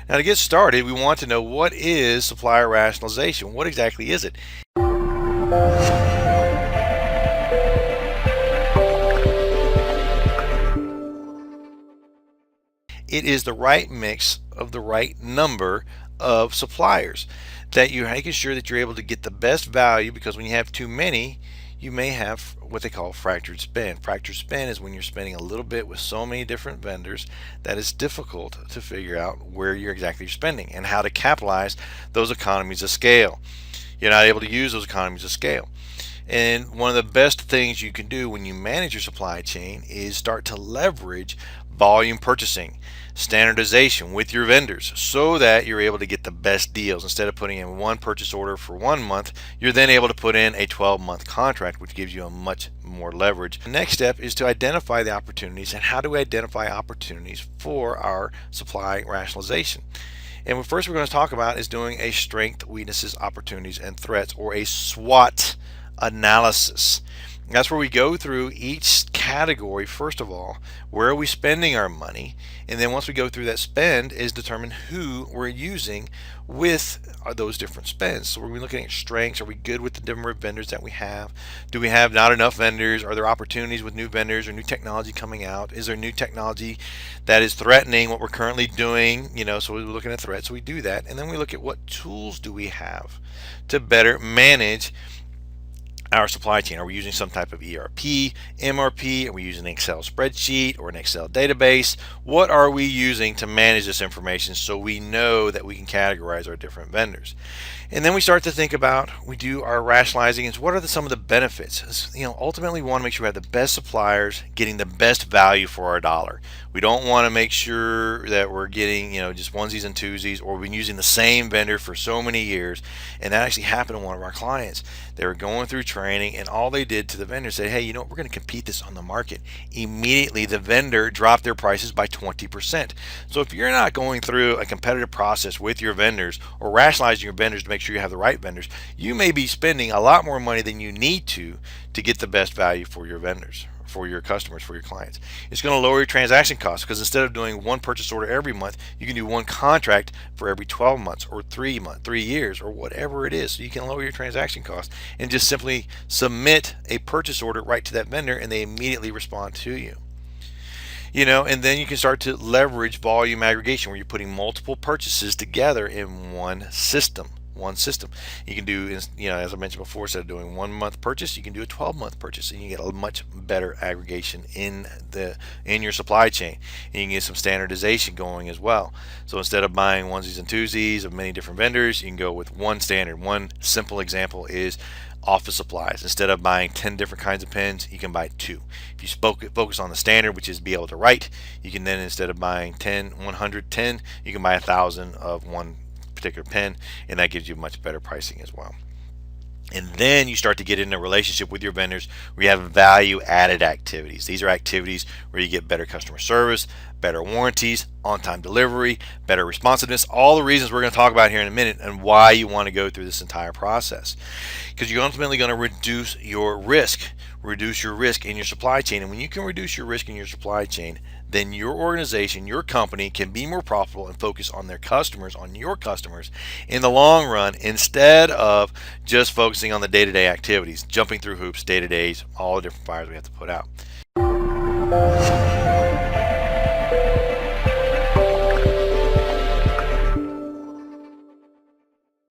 Now to get started, we want to know, what is supplier rationalization? What exactly is it? It is the right mix of the right number of suppliers, that you're making sure that you're able to get the best value, because when you have too many, you may have what they call fractured spend. Fractured spend is when you're spending a little bit with so many different vendors that it's difficult to figure out where you're exactly spending and how to capitalize those economies of scale. You're not able to use those economies of scale. And one of the best things you can do when you manage your supply chain is start to leverage volume purchasing, standardization with your vendors, so that you're able to get the best deals. Instead of putting in one purchase order for 1 month, you're then able to put in a 12-month contract, which gives you a much more leverage. The next step is to identify the opportunities. And how do we identify opportunities for our supply rationalization? And what first we're going to talk about is doing a strength, weaknesses, opportunities, and threats, or a SWOT analysis. That's where we go through each category. First of all, where are we spending our money? And then once we go through that spend, is determine who we're using with those different spends. So we're looking at strengths. Are we good with the different vendors that we have? Do we have not enough vendors? Are there opportunities with new vendors or new technology coming out? Is there new technology that is threatening what we're currently doing? So we're looking at threats. So we do that. And then we look at what tools do we have to better manage our supply chain. Are we using some type of ERP, MRP? Are we using an Excel spreadsheet or an Excel database? What are we using to manage this information so we know that we can categorize our different vendors? And then we start to think about, we do our rationalizing, is what are some of the benefits? Ultimately we want to make sure we have the best suppliers getting the best value for our dollar. We don't want to make sure that we're getting, just onesies and twosies, or we've been using the same vendor for so many years. And that actually happened to one of our clients. They were going through training, and all they did to the vendor said, hey, we're going to compete this on the market. Immediately the vendor dropped their prices by 20%. So if you're not going through a competitive process with your vendors, or rationalizing your vendors to make sure you have the right vendors, you may be spending a lot more money than you need to get the best value for your vendors, for your customers, for your clients. It's going to lower your transaction costs, because instead of doing one purchase order every month, you can do one contract for every 12 months or 3 years, or whatever it is. So you can lower your transaction costs and just simply submit a purchase order right to that vendor, and they immediately respond to you. And then you can start to leverage volume aggregation, where you're putting multiple purchases together in one system. You can do, as I mentioned before, instead of doing 1 month purchase, you can do a 12-month purchase, and you get a much better aggregation in your supply chain. And you can get some standardization going as well. So instead of buying onesies and twosies of many different vendors, you can go with one standard. One simple example is office supplies. Instead of buying 10 different kinds of pens, you can buy 2. If you focus on the standard, which is be able to write, you can then, instead of buying 110, you can buy 1,000 of one particular pen, and that gives you much better pricing as well. And then you start to get into a relationship with your vendors where you have value added activities. These are activities where you get better customer service, better warranties, on-time delivery, better responsiveness, all the reasons we're going to talk about here in a minute, and why you want to go through this entire process. Because you're ultimately going to reduce your risk in your supply chain. And when you can reduce your risk in your supply chain, then your organization, your company, can be more profitable and focus on their customers, on your customers in the long run, instead of just focusing on the day-to-day activities, jumping through hoops, day-to-days, all the different fires we have to put out.